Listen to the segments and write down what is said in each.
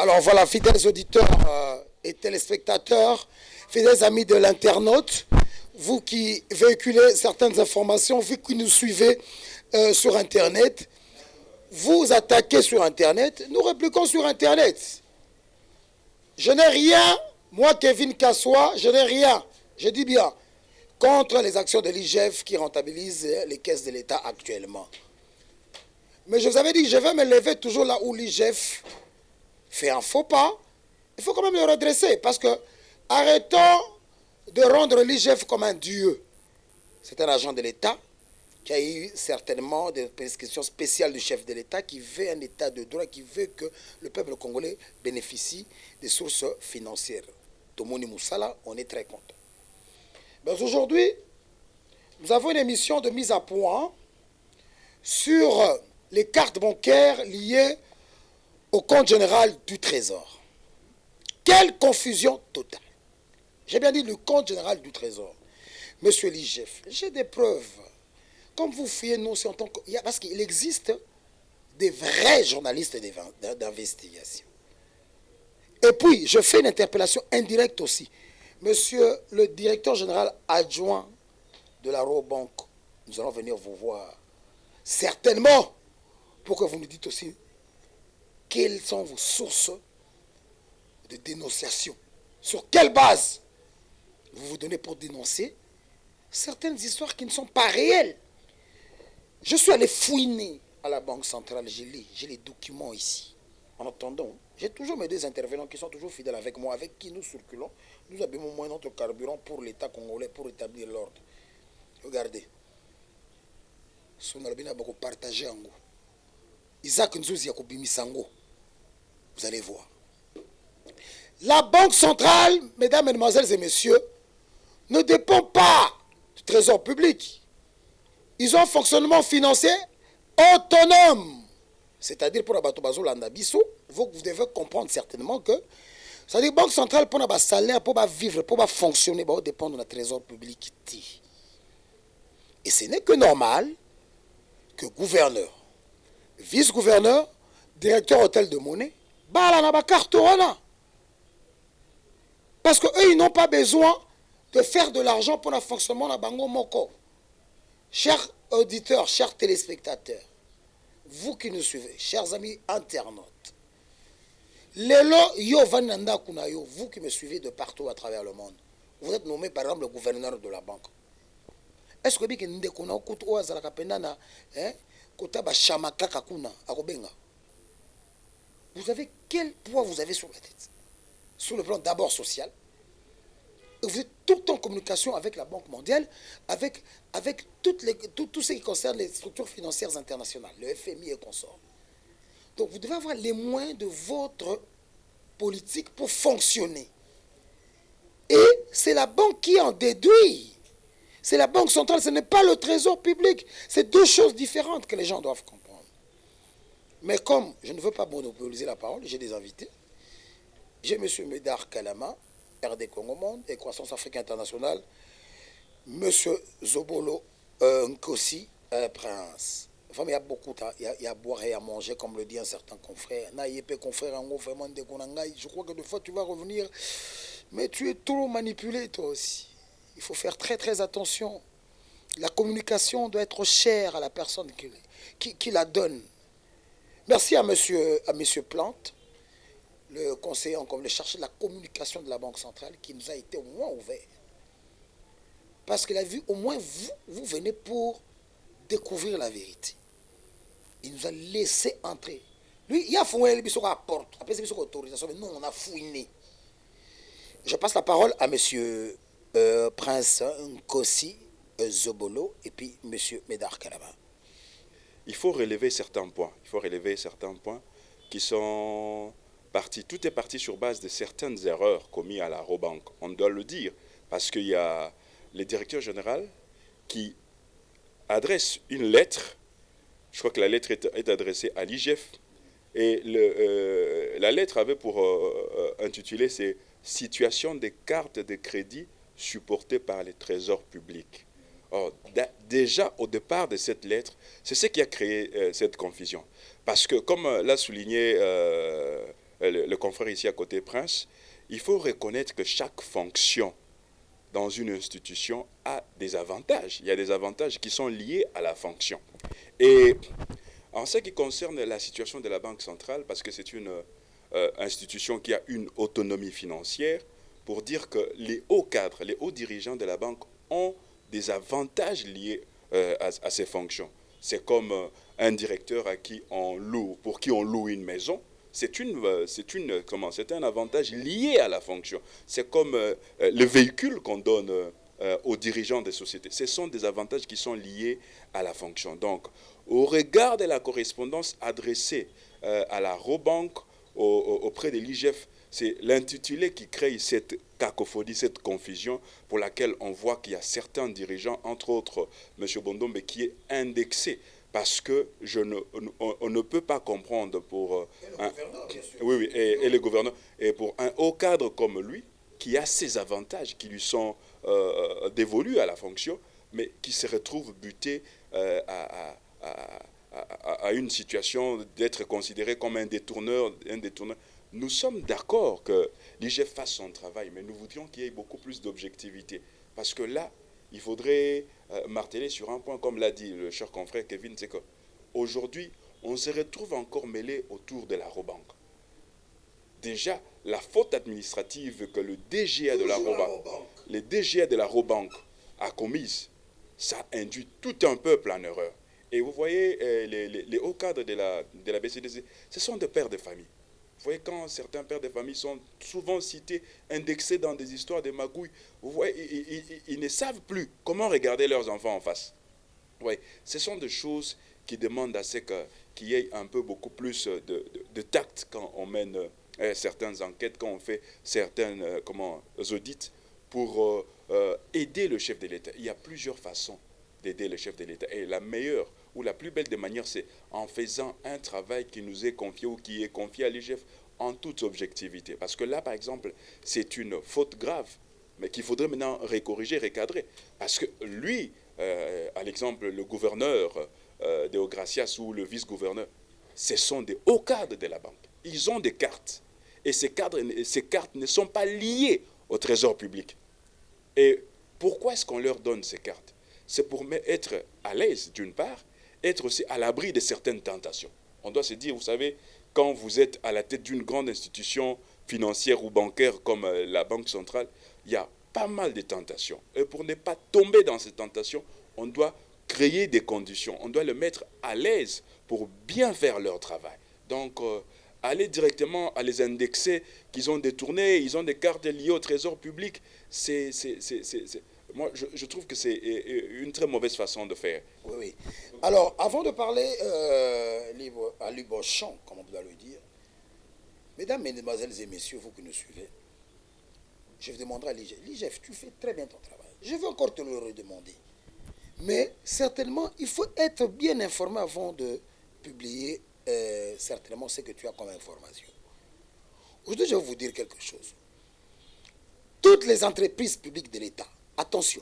Alors voilà, fidèles auditeurs et téléspectateurs, fidèles amis de l'internaute, vous qui véhiculez certaines informations, vous qui nous suivez sur Internet, vous attaquez sur Internet, nous répliquons sur Internet. Je n'ai rien, moi Kevin Kassoua, je n'ai rien, je dis bien, contre les actions de l'IGF qui rentabilisent les caisses de l'État actuellement. Mais je vous avais dit que je vais me lever toujours là où l'IGF fait un faux pas. Il faut quand même le redresser parce que arrêtons de rendre l'IGF comme un dieu. C'est un agent de l'État qui a eu certainement des prescriptions spéciales du chef de l'État qui veut un État de droit, qui veut que le peuple congolais bénéficie des sources financières. Tomoni Moussala, on est très content. Mais aujourd'hui, nous avons une émission de mise à point sur les cartes bancaires liées au compte général du Trésor. Quelle confusion totale. J'ai bien dit le compte général du Trésor. Monsieur l'IGF, j'ai des preuves. Comme vous fouillez, nous, c'est en tant que... Parce qu'il existe des vrais journalistes d'investigation. Et puis, je fais une interpellation indirecte aussi. Monsieur le directeur général adjoint de la Robank, nous allons venir vous voir. Certainement, pour que vous nous dites aussi quelles sont vos sources de dénonciation. Sur quelle base vous vous donnez pour dénoncer certaines histoires qui ne sont pas réelles. Je suis allé fouiner à la Banque centrale, j'ai les documents ici. En attendant, j'ai toujours mes deux intervenants qui sont toujours fidèles avec moi, avec qui nous circulons. Nous abîmons moins notre carburant pour l'État congolais, pour établir l'ordre. Regardez. Sonalbina beaucoup partagé en gros. Isaac Nzouzi Yakobimi Sango. Vous allez voir. La Banque centrale, mesdames, mesdemoiselles et messieurs, ne dépend pas du trésor public. Ils ont un fonctionnement financier autonome. C'est-à-dire pour Abato Bazo Landabiso, vous devez comprendre certainement que c'est-à-dire Banque centrale pour un salaire, pour vivre, pour fonctionner, pour dépendre de notre trésor public. Et ce n'est que normal que gouverneur, vice-gouverneur, directeur hôtel de monnaie, carte. Parce qu'eux, ils n'ont pas besoin de faire de l'argent pour le fonctionnement de Bango Moko. Chers auditeurs, chers téléspectateurs, vous qui nous suivez, chers amis internautes, Lelo yo vananda kunayo, vous qui me suivez de partout à travers le monde, vous êtes nommé par exemple le gouverneur de la banque. Est-ce que vous avez quel poids vous avez sur la tête? Sur le plan d'abord social. Vous êtes tout le temps en communication avec la Banque mondiale, avec tout ce qui concerne les structures financières internationales, le FMI et consorts. Donc vous devez avoir les moyens de votre politique pour fonctionner. Et c'est la banque qui en déduit. C'est la Banque centrale, ce n'est pas le trésor public. C'est deux choses différentes que les gens doivent comprendre. Mais comme je ne veux pas monopoliser la parole, j'ai des invités. J'ai M. Médard Kalama, RD Congo Monde et Croissance Afrique Internationale, M. Zobolo Nkosi Prince. Enfin, il y a beaucoup, il y a à boire et à manger, comme le dit un certain confrère. Je crois que des fois tu vas revenir, mais tu es trop manipulé toi aussi. Il faut faire très très attention. La communication doit être chère à la personne qui la donne. Merci à monsieur Plante, le conseiller en le chargé de la communication de la Banque centrale, qui nous a été au moins ouvert. Parce qu'il a vu, au moins vous venez pour découvrir la vérité. Il nous a laissé entrer. Lui, il a fouillé les bisous à la porte. Après, c'est autorisation, mais nous, on a fouiné. Je passe la parole à monsieur Prince Nkosi Zobolo et puis monsieur Médard Kalama. Il faut relever certains points. Il faut relever certains points qui sont partis. Tout est parti sur base de certaines erreurs commises à la Robank. On doit le dire. Parce qu'il y a le directeur général qui adresse une lettre. Je crois que la lettre est adressée à l'IGF. Et la lettre avait pour intitulé c'est « Situation des cartes de crédit supportées par les trésors publics ». Or, déjà au départ de cette lettre, c'est ce qui a créé cette confusion. Parce que, comme l'a souligné le confrère ici à côté, Prince, il faut reconnaître que chaque fonction dans une institution a des avantages. Il y a des avantages qui sont liés à la fonction. Et en ce qui concerne la situation de la Banque centrale, parce que c'est une institution qui a une autonomie financière, pour dire que les hauts cadres, les hauts dirigeants de la banque ont des avantages liés à ces fonctions. C'est comme un directeur à qui on loue, pour qui on loue une maison. C'est un avantage lié à la fonction. C'est comme le véhicule qu'on donne aux dirigeants des sociétés. Ce sont des avantages qui sont liés à la fonction. Donc, au regard de la correspondance adressée à la Robank auprès de l'IGF, c'est l'intitulé qui crée cette cacophonie, cette confusion pour laquelle on voit qu'il y a certains dirigeants, entre autres M. Bondombe, qui est indexé. Parce que on ne peut pas comprendre pour et le gouverneur, et pour un haut cadre comme lui, qui a ses avantages qui lui sont dévolus à la fonction, mais qui se retrouve buté à une situation d'être considéré comme un détourneur. Nous sommes d'accord que l'IGF fasse son travail, mais nous voudrions qu'il y ait beaucoup plus d'objectivité. Parce que là, il faudrait marteler sur un point, comme l'a dit le cher confrère Kevin, c'est qu'aujourd'hui, on se retrouve encore mêlé autour de la Robank. Déjà, la faute administrative que le DGA de la Robank, le DGA de la Robank a commise, ça induit tout un peuple en erreur. Et vous voyez, les hauts cadres de la BCDC, ce sont des pères de famille. Vous voyez, quand certains pères de famille sont souvent cités, indexés dans des histoires de magouilles, vous voyez, ils ne savent plus comment regarder leurs enfants en face. Vous voyez, ce sont des choses qui demandent à ce qu'il y ait un peu beaucoup plus de tact quand on mène certaines enquêtes, quand on fait certains audits pour aider le chef de l'État. Il y a plusieurs façons d'aider le chef de l'État. Et la meilleure ou la plus belle des manières, c'est en faisant un travail qui nous est confié ou qui est confié à l'IGF en toute objectivité. Parce que là, par exemple, c'est une faute grave, mais qu'il faudrait maintenant recorriger, recadrer. Parce que lui, à l'exemple, le gouverneur de Gracias ou le vice-gouverneur, ce sont des hauts cadres de la banque. Ils ont des cartes. Et ces cartes ne sont pas liées au trésor public. Et pourquoi est-ce qu'on leur donne ces cartes? C'est pour être à l'aise, d'une part, être aussi à l'abri de certaines tentations. On doit se dire, vous savez, quand vous êtes à la tête d'une grande institution financière ou bancaire comme la Banque centrale, il y a pas mal de tentations. Et pour ne pas tomber dans ces tentations, on doit créer des conditions. On doit les mettre à l'aise pour bien faire leur travail. Donc, aller directement à les indexer qu'ils ont détourné, ils ont des cartes liées au trésor public, moi, je trouve que c'est une très mauvaise façon de faire. Oui, oui. Alors, avant de parler à Libochamp, comme on doit le dire, mesdames, mesdemoiselles et messieurs, vous qui nous suivez, je vous demanderai à l'IGF. L'IGF, tu fais très bien ton travail. Je vais encore te le redemander. Mais certainement, il faut être bien informé avant de publier certainement ce que tu as comme information. Aujourd'hui, je vais vous dire quelque chose. Toutes les entreprises publiques de l'État, attention,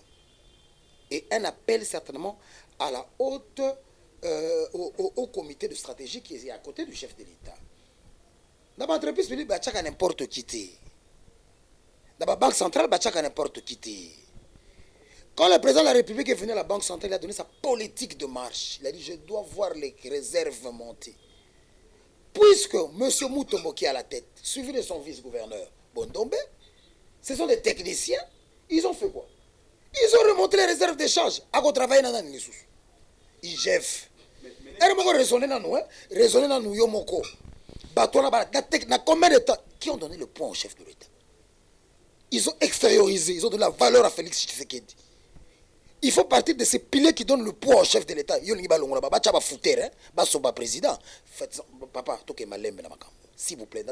et un appel certainement à la haute, au comité de stratégie qui est à côté du chef de l'État. Dans l'entreprise publique, il y a n'importe qui. Dans la banque centrale, il y a n'importe qui. Quand le président de la République est venu à la banque centrale, il a donné sa politique de marche. Il a dit, je dois voir les réserves monter. Puisque M. Moutombo qui est à la tête, suivi de son vice-gouverneur, Bondombe, ce sont des techniciens, ils ont fait quoi? Ils ont remonté les réserves d'échange. À quoi travailler dans les sous. IGF. Ils ont raisonné dans nous, raisonné dans nous, Yomoko. Combien de temps? Qui ont donné le point au chef de l'État? Ils ont extériorisé, ils ont donné la valeur à Félix Tshisekedi. Il faut partir de ces piliers qui donnent le poids au chef de l'État. Papa, s'il vous plaît,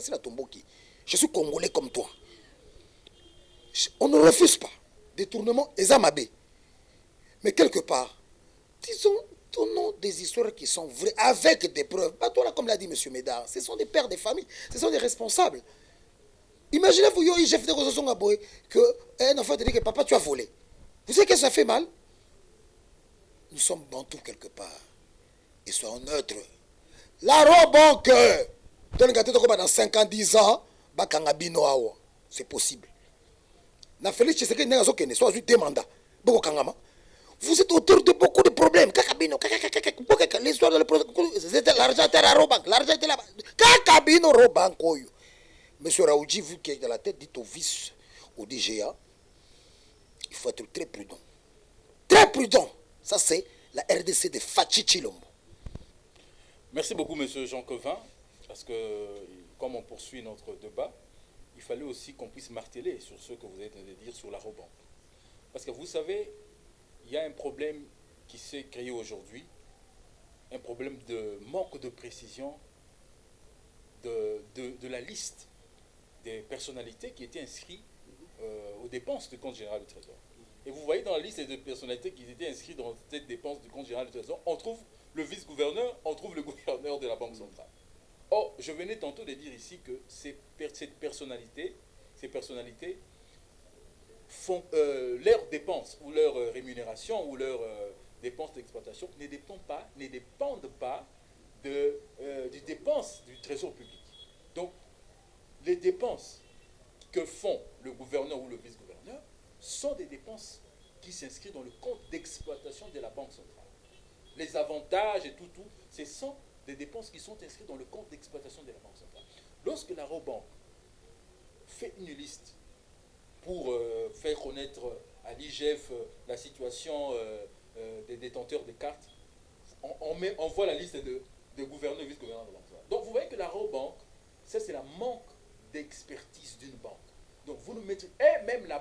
je suis congolais comme toi. On ne refuse pas. Détournement, Ezamabé. Mais quelque part, disons, donnons des histoires qui sont vraies, avec des preuves. Comme l'a dit M. Médard, ce sont des pères de famille, ce sont des responsables. Imaginez-vous, chef de Rososon Aboy, qu'un enfant te dit que papa, tu as volé. Vous savez que ça fait mal? Nous sommes bantous quelque part. Et soyons neutres. La Robank, Dans 5 ans, 10 ans, c'est possible. Na Félix Tshisekedi n'a pas soit 2 mandats. Vous êtes auteur de beaucoup de problèmes. L'histoire de l'argent était à Robank. L'argent était là-bas. Kakabino Robank. Monsieur Raoudji, vous qui êtes dans la tête, dites au vice, au DGA, il faut être très prudent. Très prudent. Ça, c'est la RDC de Fachi Chilombo. Merci beaucoup, monsieur Jean Quevin, parce que, comme on poursuit notre débat, il fallait aussi qu'on puisse marteler sur ce que vous êtes de dire sur la Robank. Parce que vous savez, il y a un problème qui s'est créé aujourd'hui, un problème de manque de précision de la liste des personnalités qui étaient inscrites aux dépenses du compte général du Trésor. Et vous voyez dans la liste des personnalités qui étaient inscrites dans cette dépense du compte général du Trésor, on trouve le vice-gouverneur, on trouve le gouverneur de la Banque centrale. Or, je venais tantôt de dire ici que ces personnalités font leurs dépenses ou leurs rémunérations ou leurs dépenses d'exploitation ne dépendent pas des dépenses du Trésor public. Donc, les dépenses que font le gouverneur ou le vice-gouverneur sont des dépenses qui s'inscrivent dans le compte d'exploitation de la Banque centrale. Les avantages et tout, ce sont des dépenses qui sont inscrites dans le compte d'exploitation de la Banque centrale. Lorsque la Robank fait une liste pour faire connaître à l'IGF la situation des détenteurs de cartes, on voit la liste de gouverneurs et vice-gouverneurs de la Banque centrale. Donc vous voyez que la Robank, ça c'est la manque d'expertise d'une banque. Donc vous nous mettez, et même la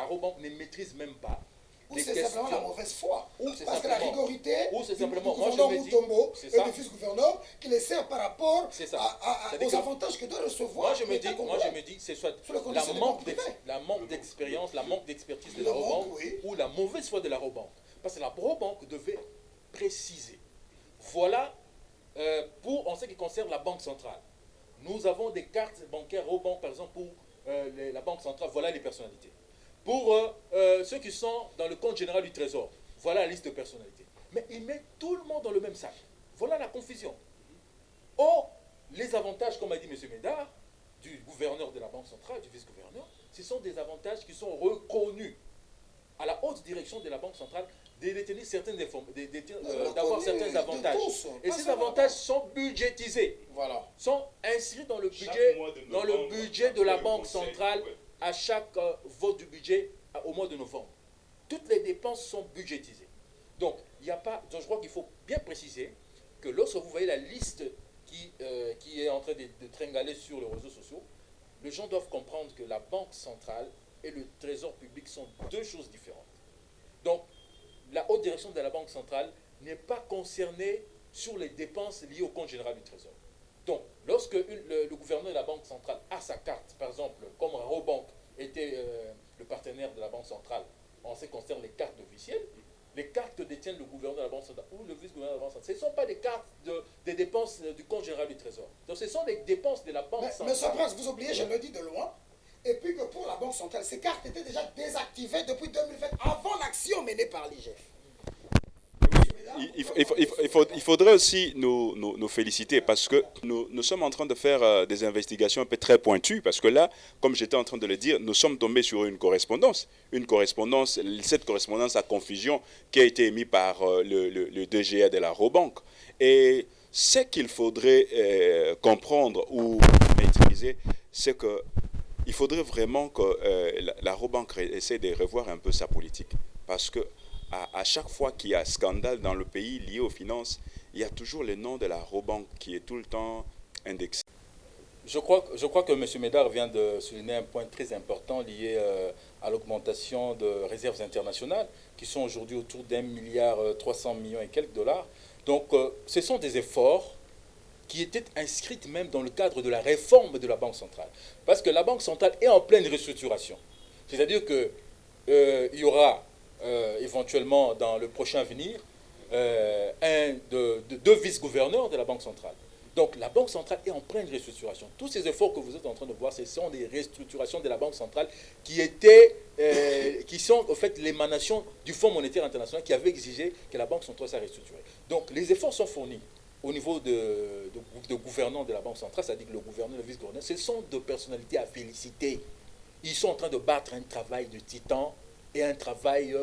Robank ne maîtrise même pas. Ou c'est simplement la mauvaise foi. Parce que la rigorité du gouverneur Moutombo et du vice-gouverneur qui les sert par rapport aux avantages que doit recevoir. Moi je me dis c'est soit la manque d'expérience, la manque d'expertise de la Robank ou la mauvaise foi de la Robank. Parce que la Robank devait préciser. Voilà, en ce qui concerne la Banque centrale. Nous avons des cartes bancaires Robank, par exemple, pour la Banque centrale. Voilà les personnalités. Pour ceux qui sont dans le compte général du Trésor, voilà la liste de personnalités. Mais ils mettent tout le monde dans le même sac. Voilà la confusion. Or, les avantages, comme a dit M. Médard, du gouverneur de la Banque centrale, du vice-gouverneur, ce sont des avantages qui sont reconnus à la haute direction de la Banque centrale de détenir certaines d'avoir certains avantages. Et ces avantages sont budgétisés, sont inscrits dans le budget de la Banque centrale à chaque vote du budget au mois de novembre. Toutes les dépenses sont budgétisées. Donc, je crois qu'il faut bien préciser que lorsque vous voyez la liste qui est en train de tringaler sur les réseaux sociaux, les gens doivent comprendre que la Banque centrale et le Trésor public sont deux choses différentes. Donc, la haute direction de la Banque centrale n'est pas concernée sur les dépenses liées au compte général du Trésor. Donc, lorsque le gouverneur de la Banque centrale a sa carte, par exemple, comme Robank était le partenaire de la Banque centrale en ce qui concerne les cartes officielles, les cartes que détient le gouverneur de la Banque centrale ou le vice-gouverneur de la Banque centrale, ce ne sont pas des cartes des dépenses du compte général du Trésor. Donc, ce sont des dépenses de la Banque centrale. Mais ce prince, vous oubliez, je le dis de loin, et puis que pour la Banque centrale, ces cartes étaient déjà désactivées depuis 2020, avant l'action menée par l'IGF. Il faudrait aussi nous féliciter parce que nous sommes en train de faire des investigations un peu très pointues parce que là, comme j'étais en train de le dire, nous sommes tombés sur une correspondance, cette correspondance à confusion qui a été émise par le DGA de la Robank. Et ce qu'il faudrait comprendre ou maîtriser, c'est que il faudrait vraiment que la Robank essaie de revoir un peu sa politique parce que à chaque fois qu'il y a un scandale dans le pays lié aux finances, il y a toujours le nom de la Robank qui est tout le temps indexé. Je crois que M. Médard vient de souligner un point très important lié à l'augmentation de réserves internationales qui sont aujourd'hui autour d'1,3 milliard et quelques dollars. Donc ce sont des efforts qui étaient inscrits même dans le cadre de la réforme de la Banque centrale. Parce que la Banque centrale est en pleine restructuration. C'est-à-dire qu'il y aura éventuellement dans le prochain avenir deux vice-gouverneurs de la Banque centrale. Donc la Banque centrale est en pleine restructuration. Tous ces efforts que vous êtes en train de voir, ce sont des restructurations de la Banque centrale qui sont en fait l'émanation du Fonds monétaire international qui avait exigé que la Banque centrale soit restructurée. Donc les efforts sont fournis. au niveau de gouvernants de la Banque centrale, c'est-à-dire que le gouverneur et le vice-gouverneur, ce sont deux personnalités à féliciter. Ils sont en train de battre un travail de titan et un travail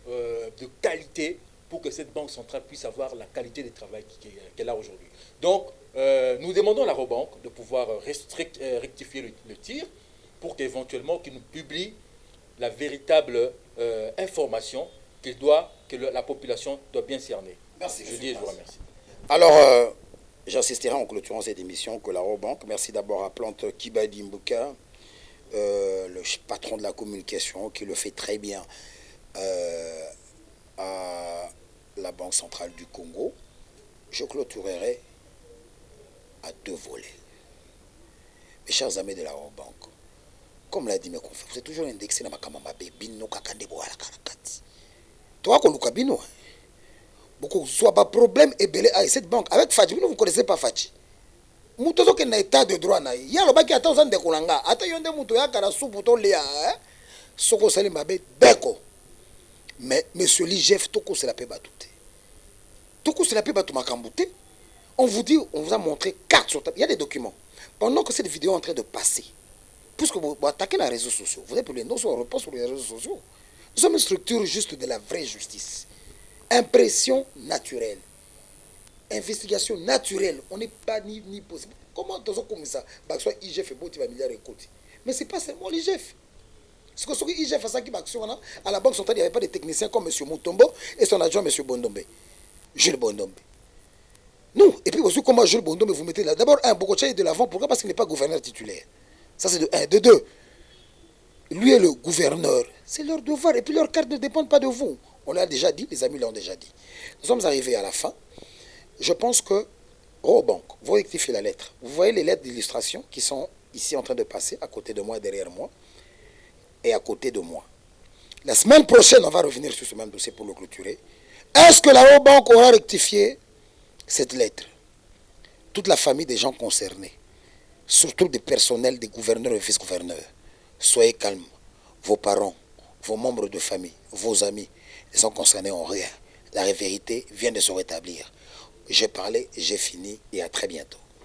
de qualité pour que cette Banque centrale puisse avoir la qualité de travail qu'elle a aujourd'hui. Donc, nous demandons à la Robanque de pouvoir rectifier le tir pour qu'éventuellement qu'il nous publie la véritable information que la population doit bien cerner. Merci. Je vous remercie. Alors, j'insisterai en clôturant cette émission que la Robanque, merci d'abord à Plante Kibadi Mbouka, le patron de la communication, qui le fait très bien à la Banque centrale du Congo. Je clôturerai à 2 volets. Mes chers amis de la Robanque, comme l'a dit mes confrères, vous êtes toujours indexé dans ma kamamabe, bino kakandebo à la karakati. Toi, qu'on nous bino, beaucoup soit pas problème et belé à cette banque. Avec Fadji, vous ne connaissez pas Fadji. Moutozo qui n'a état de droit, il y a le bac qui attend de Kolanga. Attends, de Moutoya Karasu pour léa, Soko Salimabé, Beko. Mais monsieur Ligef, Toko c'est la paix batouté. Toko c'est la paix batou makambouté. On vous dit, on vous a montré 4 sur table. Il y a des documents. Pendant que cette vidéo est en train de passer, puisque vous attaquez les réseaux sociaux, vous avez pour les noms sur repos sur les réseaux sociaux. Nous sommes une structure juste de la vraie justice. Impression naturelle. Investigation naturelle. On n'est pas ni possible. Comment dans un comme ça, soit IGF et Boti va milliard et côté. Mais ce n'est pas seulement l'IGF. Ce que IGF a ça qui à la Banque centrale, il n'y avait pas de techniciens comme M. Moutombo et son adjoint M. Bondombe. Jules Bondombe. Nous, et puis aussi comment Jules Bondombe vous mettez là. D'abord, Bokocha est de l'avant. Pourquoi? Parce qu'il n'est pas gouverneur titulaire. Ça, c'est de 1. De 2, lui est le gouverneur. C'est leur devoir. Et puis leur carte ne dépend pas de vous. On l'a déjà dit, les amis l'ont déjà dit. Nous sommes arrivés à la fin. Je pense que, Robanque, vous rectifiez la lettre. Vous voyez les lettres d'illustration qui sont ici en train de passer, à côté de moi, derrière moi, et à côté de moi. La semaine prochaine, on va revenir sur ce même dossier pour le clôturer. Est-ce que la Robanque aura rectifié cette lettre? Toute la famille des gens concernés, surtout des personnels, des gouverneurs et vice-gouverneurs, soyez calmes. Vos parents, vos membres de famille, vos amis, les gens concernés en rien. La vérité vient de se rétablir. J'ai parlé, j'ai fini et à très bientôt.